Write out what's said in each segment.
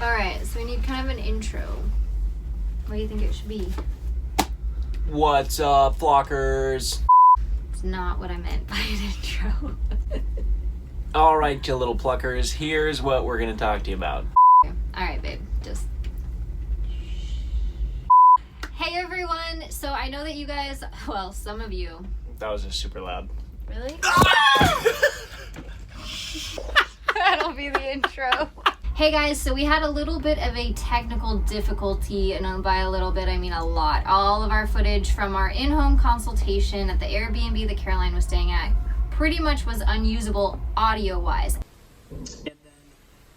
Alright, so we need kind of an intro. What do you think it should be? What's up, flockers? It's not what I meant by an intro. Alright, you little pluckers, here's what we're gonna talk to you about. Alright, babe, just... Hey everyone! So I know that you guys, well, some of you... That was just super loud. Really? That'll be the intro. Hey guys, so we had a little bit of a technical difficulty, and by a little bit I mean a lot. All of our footage from our in-home consultation at the Airbnb that Caroline was staying at pretty much was unusable audio-wise. And then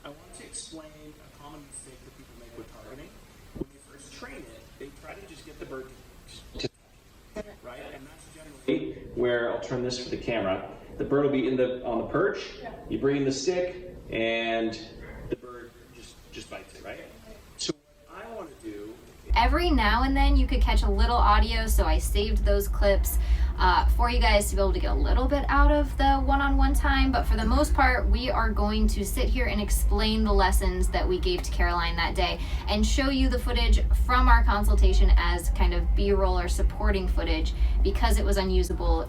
I want to explain a common mistake that people make with targeting. When they first train it, they try to just get the bird to right? And that's generally where, I'll turn this for the camera, the bird will be on the perch, you bring in the stick, and the bird just bites it, right? So what I want to do... Every now and then you could catch a little audio, so I saved those clips for you guys to be able to get a little bit out of the one-on-one time, but for the most part we are going to sit here and explain the lessons that we gave to Caroline that day and show you the footage from our consultation as kind of B-roll or supporting footage because it was unusable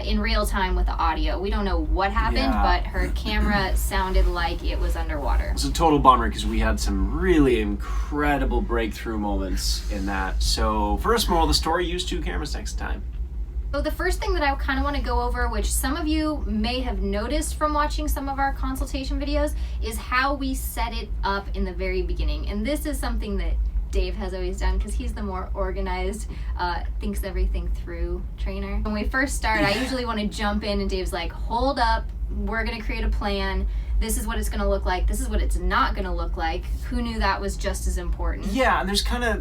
in real time with the audio. We don't know what happened, but her camera sounded like it was underwater. It's a total bummer because we had some really incredible breakthrough moments in that. So first moral of the story, use 2 cameras next time. So the first thing that I kind of want to go over, which some of you may have noticed from watching some of our consultation videos, is how we set it up in the very beginning. And this is something that Dave has always done because he's the more organized, thinks everything through trainer. When we first start, I usually want to jump in and Dave's like, hold up, we're going to create a plan. This is what it's going to look like. This is what it's not going to look like. Who knew that was just as important? Yeah, and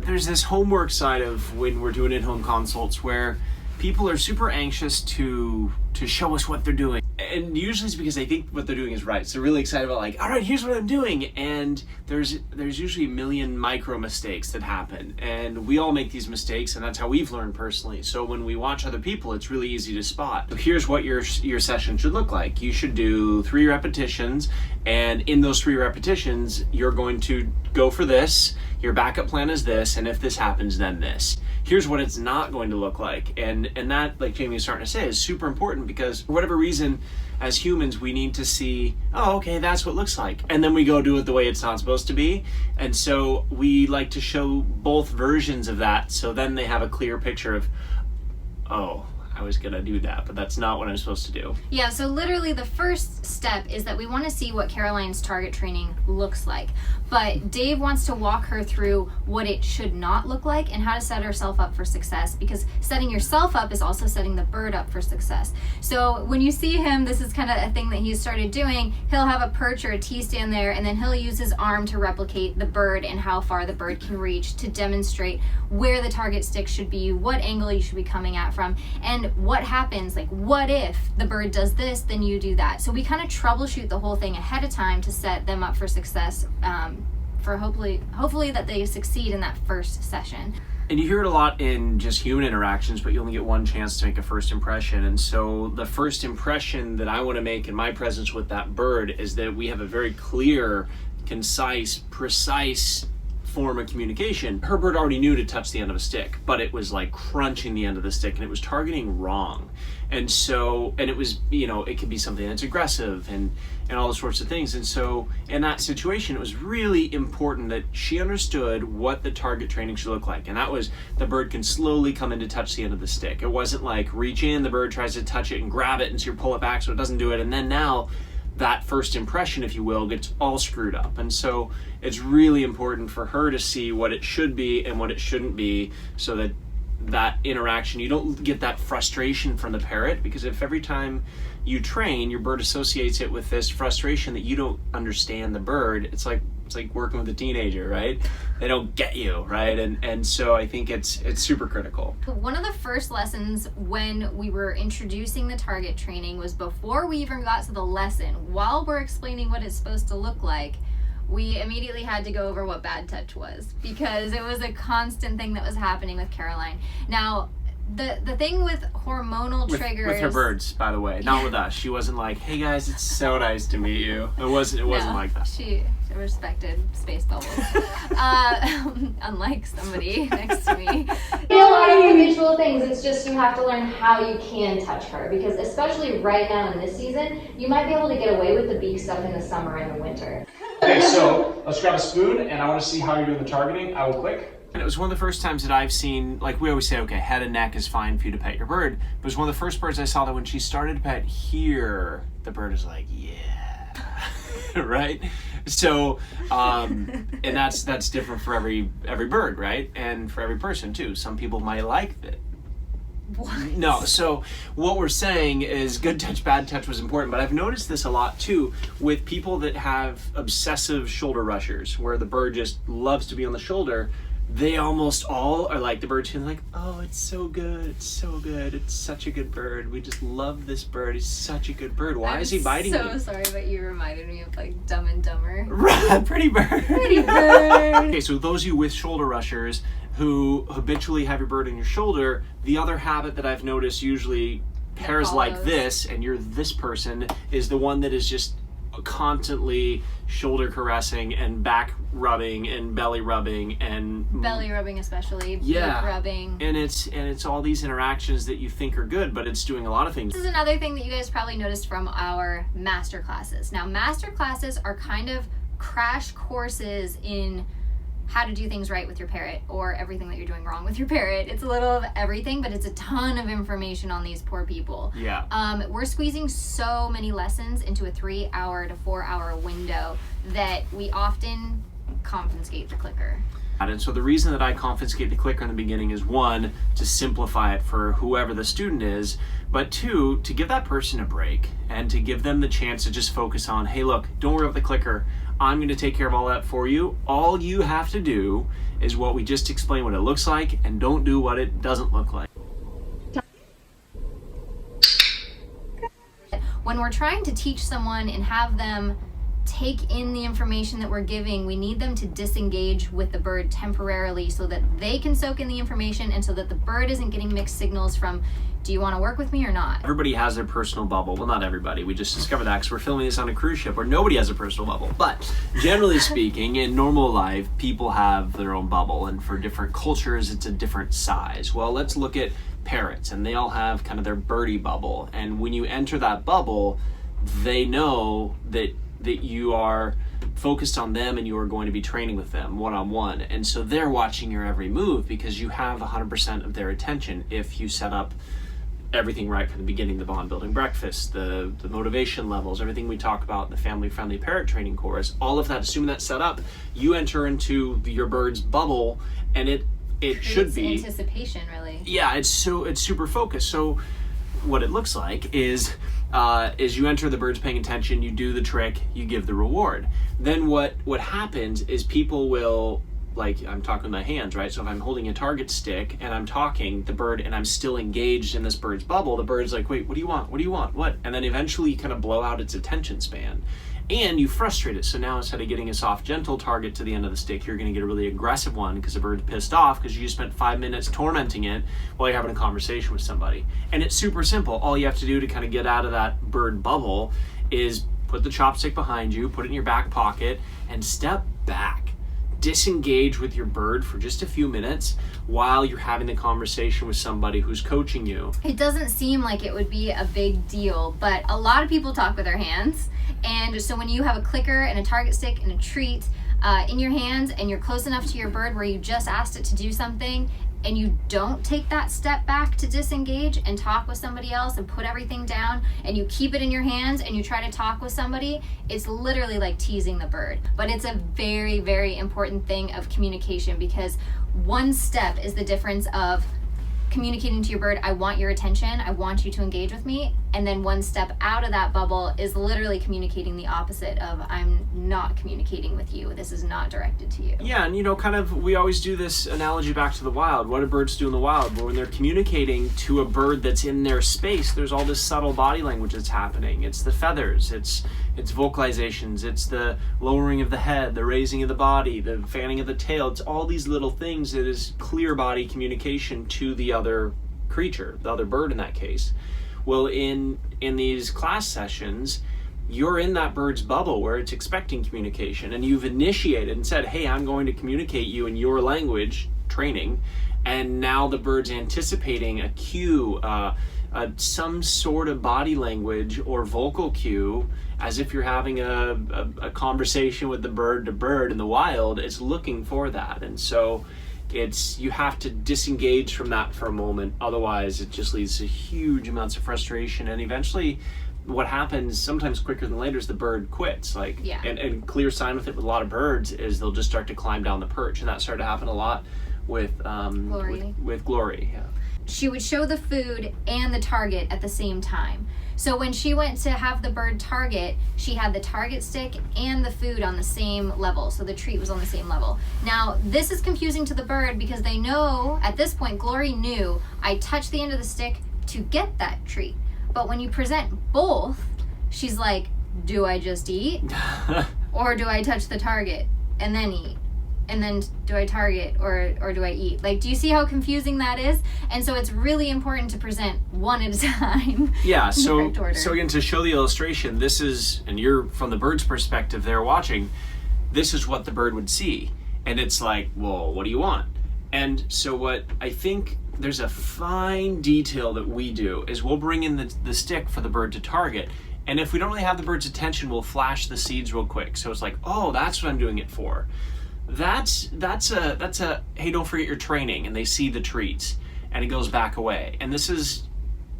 there's this homework side of when we're doing in-home consults where people are super anxious to show us what they're doing. And usually it's because they think what they're doing is right. So they're really excited about like, all right, here's what I'm doing. And there's usually a million micro mistakes that happen. And we all make these mistakes, and that's how we've learned personally. So when we watch other people, it's really easy to spot. So here's what your session should look like. You should do 3 repetitions, and in those 3 repetitions, you're going to go for this. Your backup plan is this, and if this happens, then this. Here's what it's not going to look like. And that, like Jamie was starting to say, is super important because for whatever reason, as humans, we need to see, oh, okay, that's what it looks like. And then we go do it the way it's not supposed to be. And so we like to show both versions of that, so then they have a clear picture of, oh, I was gonna do that, but that's not what I'm supposed to do. Yeah, so literally the first step is that we want to see what Caroline's target training looks like. But Dave wants to walk her through what it should not look like and how to set herself up for success, because setting yourself up is also setting the bird up for success. So when you see him, this is kind of a thing that he's started doing. He'll have a perch or a T-stand there, and then he'll use his arm to replicate the bird and how far the bird can reach to demonstrate where the target stick should be, what angle you should be coming at from, and what happens, like what if the bird does this, then you do that. So we kind of troubleshoot the whole thing ahead of time to set them up for success, for hopefully that they succeed in that first session. And you hear it a lot in just human interactions, but you only get one chance to make a first impression. And so the first impression that I want to make in my presence with that bird is that we have a very clear, concise, precise form of communication. Her bird already knew to touch the end of a stick, but it was like crunching the end of the stick and it was targeting wrong. And so, and it was, you know, it could be something that's aggressive and all those sorts of things. And so in that situation, it was really important that she understood what the target training should look like. And that was the bird can slowly come in to touch the end of the stick. It wasn't like reach in, the bird tries to touch it and grab it and so you pull it back so it doesn't do it. And then now that first impression, if you will, gets all screwed up. And so it's really important for her to see what it should be and what it shouldn't be, so that that interaction, you don't get that frustration from the parrot, because if every time you train, your bird associates it with this frustration that you don't understand the bird, it's like working with a teenager, right? They don't get you, right? And so I think it's super critical. One of the first lessons when we were introducing the target training was before we even got to the lesson, while we're explaining what it's supposed to look like, we immediately had to go over what bad touch was, because it was a constant thing that was happening with Caroline. Now, The thing with hormonal triggers with her birds, by the way, not with us. She wasn't like, "Hey guys, it's so nice to meet you." It wasn't like that. She respected space bubbles, unlike somebody next to me. A lot of habitual things. It's just you have to learn how you can touch her, because especially right now in this season, you might be able to get away with the beak stuff in the summer and the winter. Okay, so let's grab a spoon, and I want to see how you're doing the targeting. I will click. And it was one of the first times that I've seen, like we always say, okay, head and neck is fine for you to pet your bird. But it was one of the first birds I saw that when she started to pet here, the bird is like, yeah, right? So, and that's different for every bird, right? And for every person too. Some people might like it. What? No, so what we're saying is good touch, bad touch was important, but I've noticed this a lot too with people that have obsessive shoulder rushers, where the bird just loves to be on the shoulder. They almost all are like the bird too, like, oh, it's so good, it's so good, it's such a good bird. We just love this bird. He's such a good bird. Why is he biting so me? Sorry, but you reminded me of like Dumb and Dumber. Pretty bird. Pretty bird. Okay, so those of you with shoulder rushers who habitually have your bird on your shoulder, the other habit that I've noticed usually pairs like this, and you're this person, is the one that is just constantly shoulder caressing and back rubbing and belly rubbing and belly rubbing, especially beak rubbing, and it's all these interactions that you think are good, but it's doing a lot of things. This is another thing that you guys probably noticed from our master classes. Now, master classes are kind of crash courses in how to do things right with your parrot, or everything that you're doing wrong with your parrot. It's a little of everything, but it's a ton of information on these poor people. Yeah. We're squeezing so many lessons into a 3-hour to 4-hour window that we often confiscate the clicker. And so the reason that I confiscate the clicker in the beginning is, one, to simplify it for whoever the student is, but two, to give that person a break and to give them the chance to just focus on, hey, look, don't worry about the clicker. I'm going to take care of all that for you. All you have to do is what we just explained, what it looks like, and don't do what it doesn't look like. When we're trying to teach someone and have them take in the information that we're giving, we need them to disengage with the bird temporarily so that they can soak in the information and so that the bird isn't getting mixed signals from, do you want to work with me or not? Everybody has their personal bubble. Well, not everybody. We just discovered that because we're filming this on a cruise ship where nobody has a personal bubble. But generally speaking, in normal life, people have their own bubble, and for different cultures, it's a different size. Well, let's look at parrots, and they all have kind of their birdie bubble. And when you enter that bubble, they know that you are focused on them and you are going to be training with them one-on-one. And so they're watching your every move because you have 100% of their attention if you set up everything right from the beginning, the bond building breakfast, the motivation levels, everything we talk about in the family-friendly parrot training course, all of that, assuming that's set up, you enter into your bird's bubble, and it should be anticipation, really. Yeah, it's super focused. So what it looks like is you enter, the bird's paying attention, you do the trick, you give the reward. Then what happens is people will, like, I'm talking with my hands, right? So if I'm holding a target stick and I'm talking the bird and I'm still engaged in this bird's bubble, the bird's like, wait, what do you want? What do you want? What? And then eventually you kind of blow out its attention span. And you frustrate it. So now instead of getting a soft, gentle target to the end of the stick, you're going to get a really aggressive one because the bird's pissed off because you just spent 5 minutes tormenting it while you're having a conversation with somebody. And it's super simple. All you have to do to kind of get out of that bird bubble is put the chopstick behind you, put it in your back pocket, and step back. Disengage with your bird for just a few minutes while you're having the conversation with somebody who's coaching you. It doesn't seem like it would be a big deal, but a lot of people talk with their hands. And so when you have a clicker and a target stick and a treat in your hands and you're close enough to your bird where you just asked it to do something and you don't take that step back to disengage and talk with somebody else and put everything down, and you keep it in your hands and you try to talk with somebody, it's literally like teasing the bird. But it's a very, very important thing of communication, because one step is the difference of communicating to your bird, I want your attention, I want you to engage with me, and then one step out of that bubble is literally communicating the opposite of, I'm not communicating with you, this is not directed to you. Yeah, and kind of, we always do this analogy back to the wild. What do birds do in the wild? But when they're communicating to a bird that's in their space, there's all this subtle body language that's happening. It's the feathers, it's vocalizations, it's the lowering of the head, the raising of the body, the fanning of the tail. It's all these little things that is clear body communication to the other creature, the other bird in that case. Well, in these class sessions, you're in that bird's bubble where it's expecting communication, and you've initiated and said, hey, I'm going to communicate you in your language, training, and now the bird's anticipating a cue, some sort of body language or vocal cue, as if you're having a conversation with the bird to bird in the wild. It's looking for that. And so you have to disengage from that for a moment, otherwise it just leads to huge amounts of frustration, and eventually what happens, sometimes quicker than later, is the bird quits. And clear sign with it with a lot of birds is they'll just start to climb down the perch, and that started to happen a lot with Glory. With Glory, yeah. She would show the food and the target at the same time. So when she went to have the bird target, she had the target stick and the food on the same level. So the treat was on the same level. Now, this is confusing to the bird because they know, at this point, Glory knew, I touched the end of the stick to get that treat. But when you present both, she's like, do I just eat? Or do I touch the target and then eat? And then do I target or do I eat? Like, do you see how confusing that is? And so it's really important to present one at a time. Yeah, so again, to show the illustration, this is, and you're from the bird's perspective there watching, this is what the bird would see. And it's like, well, what do you want? And so what I think there's a fine detail that we do is we'll bring in the stick for the bird to target. And if we don't really have the bird's attention, we'll flash the seeds real quick. So it's like, oh, that's what I'm doing it for. That's a hey, don't forget your training, and they see the treats, and it goes back away. And this is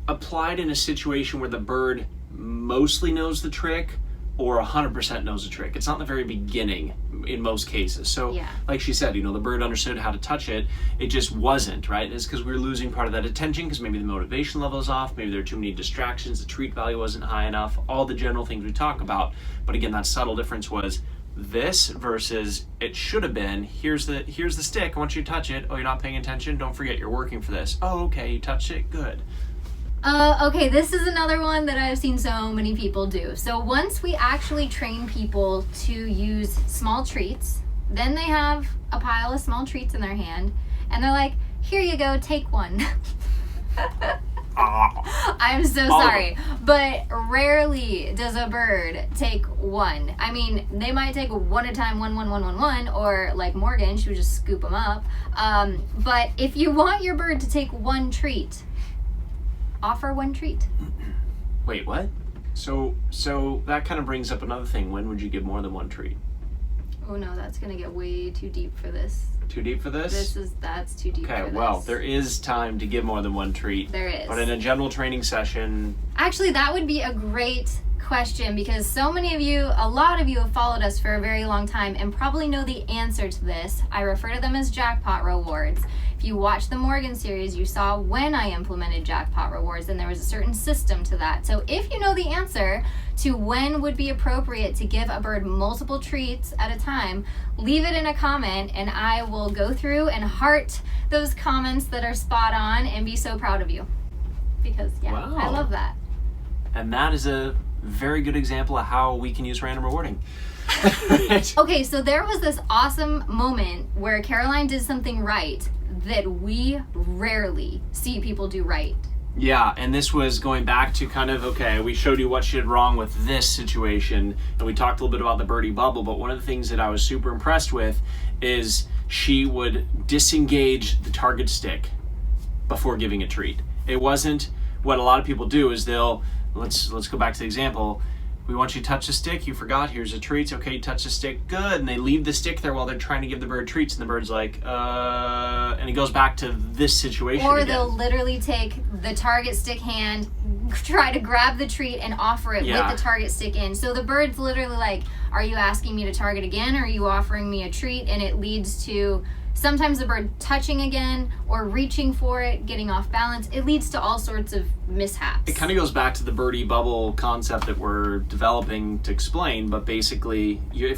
applied in a situation where the bird mostly knows the trick or 100% knows the trick. It's not in the very beginning in most cases. So like she said, the bird understood how to touch it. It just wasn't, right? It's because we were losing part of that attention because maybe the motivation level is off, maybe there are too many distractions, the treat value wasn't high enough, all the general things we talk about. But again, that subtle difference was this versus it should have been, here's the stick, I want you to touch it. Oh, you're not paying attention? Don't forget you're working for this. Oh, okay, you touched it, good. Okay, this is another one that I've seen so many people do. So once we actually train people to use small treats, then they have a pile of small treats in their hand, and they're like, here you go, take one. I'm so sorry, but rarely does a bird take one. I mean, they might take one at a time, one, or like Morgan, she would just scoop them up. But if you want your bird to take one treat, offer one treat. Wait, what? So that kind of brings up another thing. When would you give more than one treat? Oh no, that's gonna get way too deep for this. Too deep for this? That's too deep for this. Okay, well, there is time to give more than one treat. There is. But in a general training session... Actually, that would be a great question because so many of you, a lot of you have followed us for a very long time and probably know the answer to this. I refer to them as jackpot rewards. If you watched the Morgan series, you saw when I implemented jackpot rewards, and there was a certain system to that. So if you know the answer to when would be appropriate to give a bird multiple treats at a time, leave it in a comment and I will go through and heart those comments that are spot on and be so proud of you. Because wow. I love that. And that is a very good example of how we can use random rewarding. Okay, so there was this awesome moment where Caroline did something right that we rarely see people do right. Yeah, and this was going back to kind of, okay, we showed you what she did wrong with this situation, and we talked a little bit about the birdie bubble, but one of the things that I was super impressed with is she would disengage the target stick before giving a treat. It wasn't what a lot of people do is let's go back to the example. We want you to touch the stick, you forgot, here's a treat, okay, you touch the stick, good, and they leave the stick there while they're trying to give the bird treats, and the bird's like, and it goes back to this situation Or again. They'll literally take the target stick hand, try to grab the treat and offer it with the target stick in. So the bird's literally like, are you asking me to target again, or are you offering me a treat? And it leads to sometimes the bird touching again or reaching for it, getting off balance. It leads to all sorts of mishaps. It kind of goes back to the birdie bubble concept that we're developing to explain, but basically,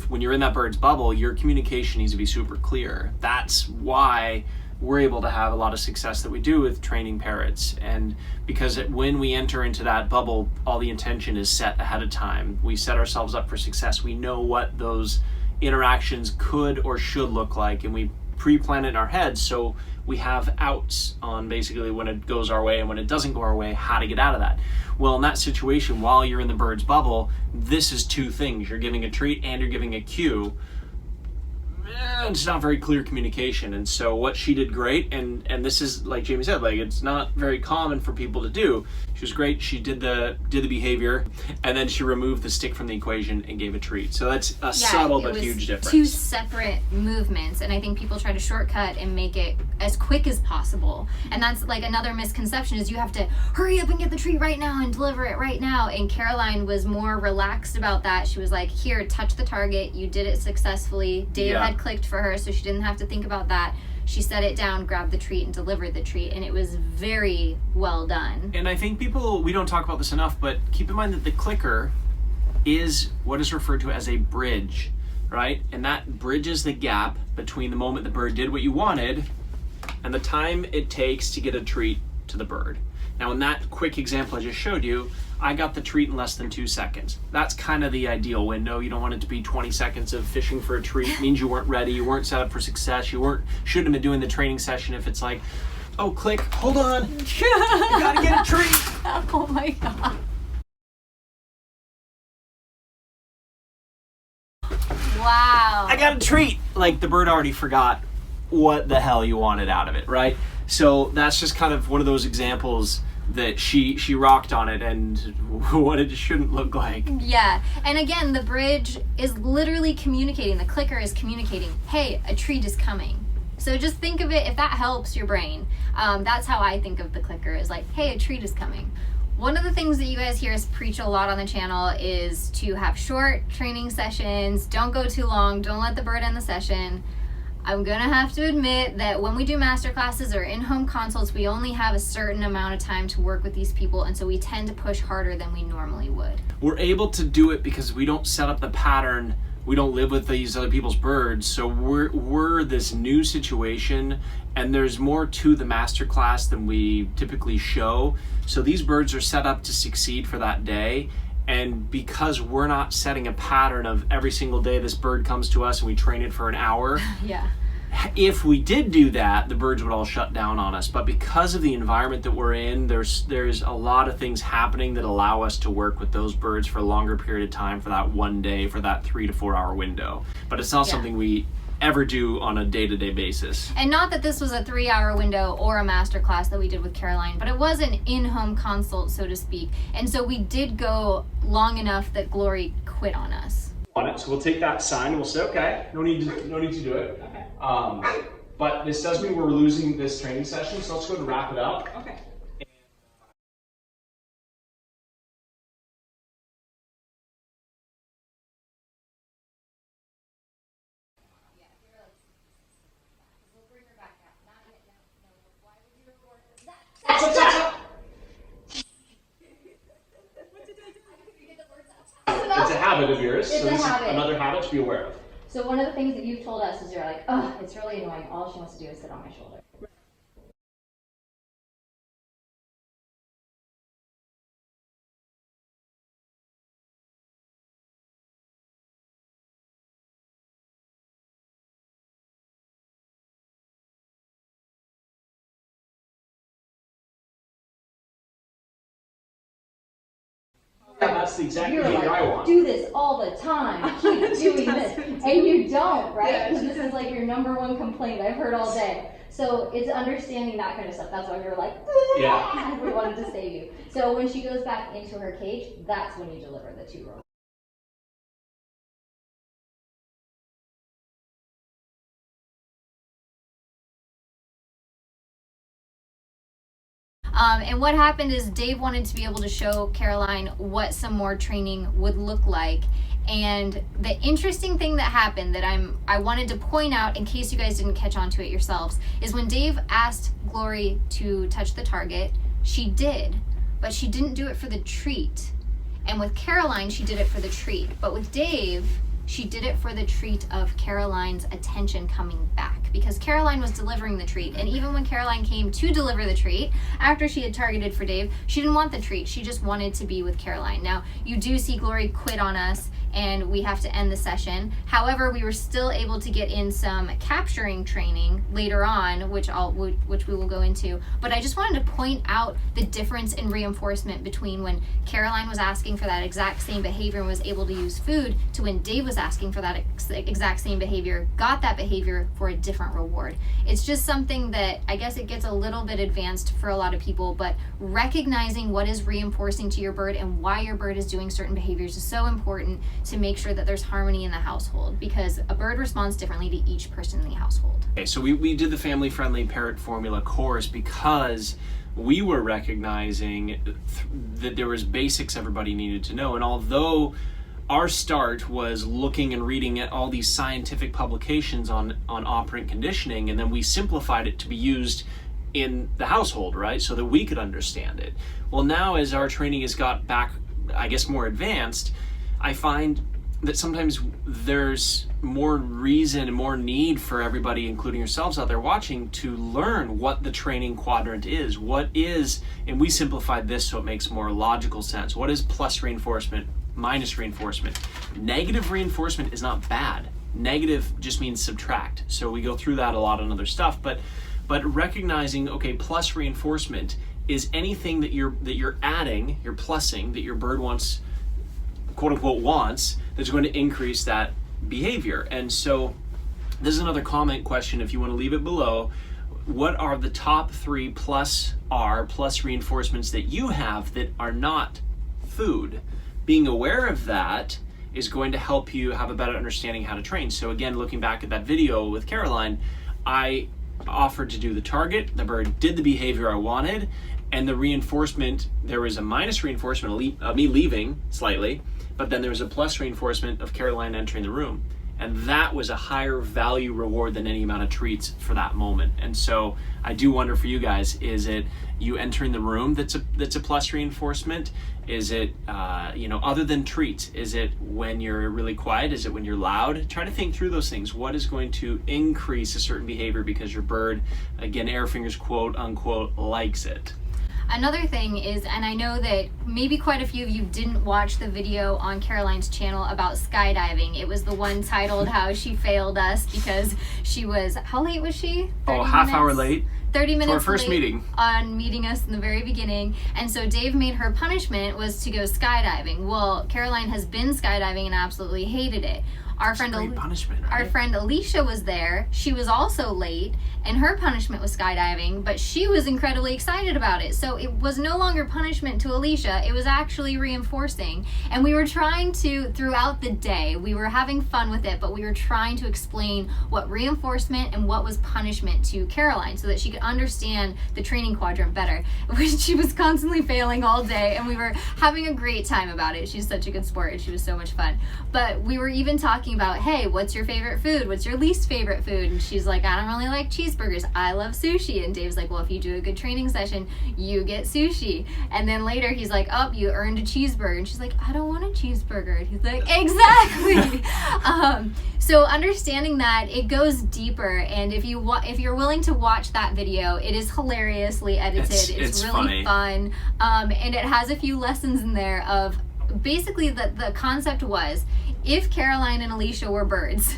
when you're in that bird's bubble, your communication needs to be super clear. That's why we're able to have a lot of success that we do with training parrots, and because when we enter into that bubble, all the intention is set ahead of time. We set ourselves up for success. We know what those interactions could or should look like, and we pre-plan it in our heads, so we have outs on basically when it goes our way and when it doesn't go our way, how to get out of that. Well, in that situation, while you're in the bird's bubble, this is two things. You're giving a treat and you're giving a cue. It's not very clear communication. And so what she did great, and this is like Jamie said, like it's not very common for people to do. She was great. She did the behavior, and then she removed the stick from the equation and gave a treat. So that's a subtle but huge difference. Two separate movements, and I think people try to shortcut and make it as quick as possible. And that's like another misconception, is you have to hurry up and get the treat right now and deliver it right now. And Caroline was more relaxed about that. She was like, here, touch the target. You did it successfully. Dave had clicked for her, so she didn't have to think about that. She set it down, grabbed the treat, and delivered the treat, and it was very well done. And I think we don't talk about this enough, but keep in mind that the clicker is what is referred to as a bridge, right? And that bridges the gap between the moment the bird did what you wanted and the time it takes to get a treat to the bird. Now, in that quick example I just showed you, I got the treat in less than 2 seconds. That's kind of the ideal window. You don't want it to be 20 seconds of fishing for a treat. It means you weren't ready, you weren't set up for success, shouldn't have been doing the training session if it's like, oh, click, hold on, you gotta get a treat. Oh my God. Wow. I got a treat. Like the bird already forgot what the hell you wanted out of it, right? So that's just kind of one of those examples that she rocked on it and what it shouldn't look like. Yeah, and again, the bridge is literally communicating. The clicker is communicating, hey, a treat is coming. So just think of it, if that helps your brain, that's how I think of the clicker, is like, hey, a treat is coming. One of the things that you guys hear us preach a lot on the channel is to have short training sessions, don't go too long, don't let the bird end the session. I'm gonna have to admit that when we do master classes or in-home consults, we only have a certain amount of time to work with these people, and so we tend to push harder than we normally would. We're able to do it because we don't set up the pattern. We don't live with these other people's birds, so we're this new situation, and there's more to the master class than we typically show. So these birds are set up to succeed for that day. And because we're not setting a pattern of every single day this bird comes to us and we train it for an hour, yeah. If we did do that, the birds would all shut down on us. But because of the environment that we're in, there's a lot of things happening that allow us to work with those birds for a longer period of time, for that one day, for that 3 to 4 hour window. But it's not something we ever do on a day-to-day basis. And not that this was a 3-hour window or a master class that we did with Caroline, but it was an in-home consult, so to speak. And so we did go long enough that Glory quit on us. On it, so we'll take that sign and we'll say, okay, no need to do it. Okay. But this does mean we're losing this training session, so let's go ahead and wrap it up. Okay. It's a habit of yours, so this is another habit to be aware of. So one of the things that you've told us is you're like, oh, it's really annoying. All she wants to do is sit on my shoulder. Yeah, that's the exact behavior I want. Do this all the time. Keep doing this. And you don't, right? Because this is like your #1 complaint I've heard all day. So it's understanding that kind of stuff. That's why we were like, yeah, we wanted to save you. So when she goes back into her cage, that's when you deliver the 2 rolls. And what happened is Dave wanted to be able to show Caroline what some more training would look like. And the interesting thing that happened that I wanted to point out, in case you guys didn't catch on to it yourselves, is when Dave asked Glory to touch the target, she did, but she didn't do it for the treat. And with Caroline, she did it for the treat. But with Dave, she did it for the treat of Caroline's attention coming back, because Caroline was delivering the treat. And even when Caroline came to deliver the treat, after she had targeted for Dave, she didn't want the treat. She just wanted to be with Caroline. Now, you do see Glory quit on us, and we have to end the session. However, we were still able to get in some capturing training later on, which we will go into. But I just wanted to point out the difference in reinforcement between when Caroline was asking for that exact same behavior and was able to use food, to when Dave was asking for that exact same behavior, got that behavior for a different reward. It's just something that I guess it gets a little bit advanced for a lot of people, but recognizing what is reinforcing to your bird and why your bird is doing certain behaviors is so important to make sure that there's harmony in the household, because a bird responds differently to each person in the household. Okay, so we did the family-friendly parrot formula course because we were recognizing that there was basics everybody needed to know. And although our start was looking and reading at all these scientific publications on operant conditioning, and then we simplified it to be used in the household, right, so that we could understand it. Well, now as our training has got back, I guess, more advanced, I find that sometimes there's more reason and more need for everybody, including yourselves out there watching, to learn what the training quadrant is. What is, and we simplified this so it makes more logical sense, what is plus reinforcement, minus reinforcement? Negative reinforcement is not bad. Negative just means subtract. So we go through that a lot on other stuff, but recognizing, okay, plus reinforcement is anything that you're adding, you're plussing, that your bird wants, quote unquote wants, that's going to increase that behavior. And so this is another comment question, if you want to leave it below. What are the top 3 plus reinforcements that you have that are not food? Being aware of that is going to help you have a better understanding how to train. So again, looking back at that video with Caroline, I offered to do the target, the bird did the behavior I wanted, and the reinforcement, there was a minus reinforcement of me leaving slightly, but then there was a plus reinforcement of Caroline entering the room. And that was a higher value reward than any amount of treats for that moment. And so I do wonder for you guys, is it you entering the room that's a plus reinforcement? Is it, other than treats? Is it when you're really quiet? Is it when you're loud? Try to think through those things. What is going to increase a certain behavior because your bird, again, air fingers, quote unquote, likes it? Another thing is, and I know that maybe quite a few of you didn't watch the video on Caroline's channel about skydiving. It was the one titled how she failed us because she was, how late was she? 30 half hour late. 30 minutes for our first late meeting. On meeting us in the very beginning. And so Dave made her punishment was to go skydiving. Well, Caroline has been skydiving and absolutely hated it. Our friend Alicia was there. She was also late, and her punishment was skydiving, but she was incredibly excited about it. So it was no longer punishment to Alicia, it was actually reinforcing. And we were trying to, throughout the day, we were having fun with it, but we were trying to explain what reinforcement and what was punishment to Caroline so that she could understand the training quadrant better, which she was constantly failing all day, and we were having a great time about it. She's such a good sport, and she was so much fun. But we were even talking about, hey, what's your favorite food? What's your least favorite food? And she's like, I don't really like cheeseburgers. I love sushi. And Dave's like, well, if you do a good training session, you get sushi. And then later he's like, oh, you earned a cheeseburger. And she's like, I don't want a cheeseburger. And he's like, exactly. So understanding that, it goes deeper. And if you're willing to watch that video, it is hilariously edited. It's really funny. Fun. And it has a few lessons in there of basically the concept was, if Caroline and Alicia were birds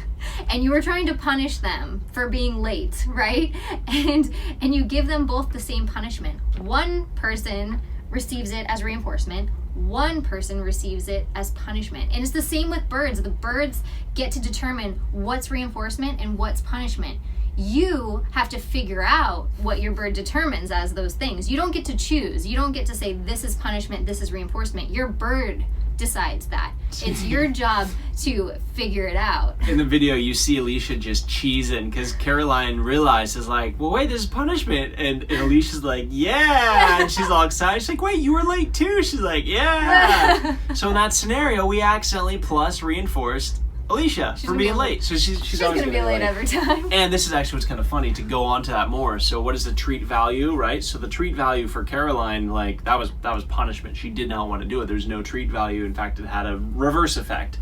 and you were trying to punish them for being late, right? And you give them both the same punishment. One person receives it as reinforcement, one person receives it as punishment. And it's the same with birds. The birds get to determine what's reinforcement and what's punishment. You have to figure out what your bird determines as those things. You don't get to choose. You don't get to say this is punishment, this is reinforcement. Your bird decides that. It's your job to figure it out. In the video, you see Alicia just cheesing because Caroline realizes, like, well, wait, this is punishment. And Alicia's like, yeah. And she's all excited. She's like, wait, you were late too? She's like, yeah. So in that scenario, we accidentally plus reinforced Alicia for being late. So she's always gonna be late every time. And this is actually what's kind of funny to go on to that more. So what is the treat value, right? So the treat value for Caroline, like that was punishment. She did not want to do it. There's no treat value. In fact, it had a reverse effect.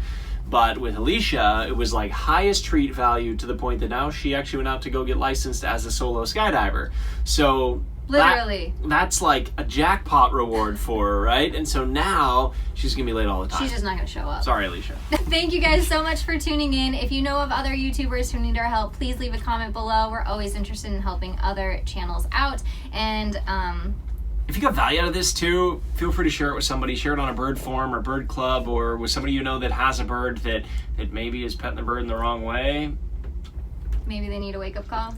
But with Alicia, it was like highest treat value to the point that now she actually went out to go get licensed as a solo skydiver. So Literally. That's like a jackpot reward for her, right? And so now she's gonna be late all the time. She's just not going to show up. Sorry, Alicia. Thank you guys so much for tuning in. If you know of other YouTubers who need our help, please leave a comment below. We're always interested in helping other channels out. And if you got value out of this too, feel free to share it with somebody. Share it on a bird forum or bird club, or with somebody you know that has a bird that maybe is petting the bird in the wrong way. maybe they need a wake-up call.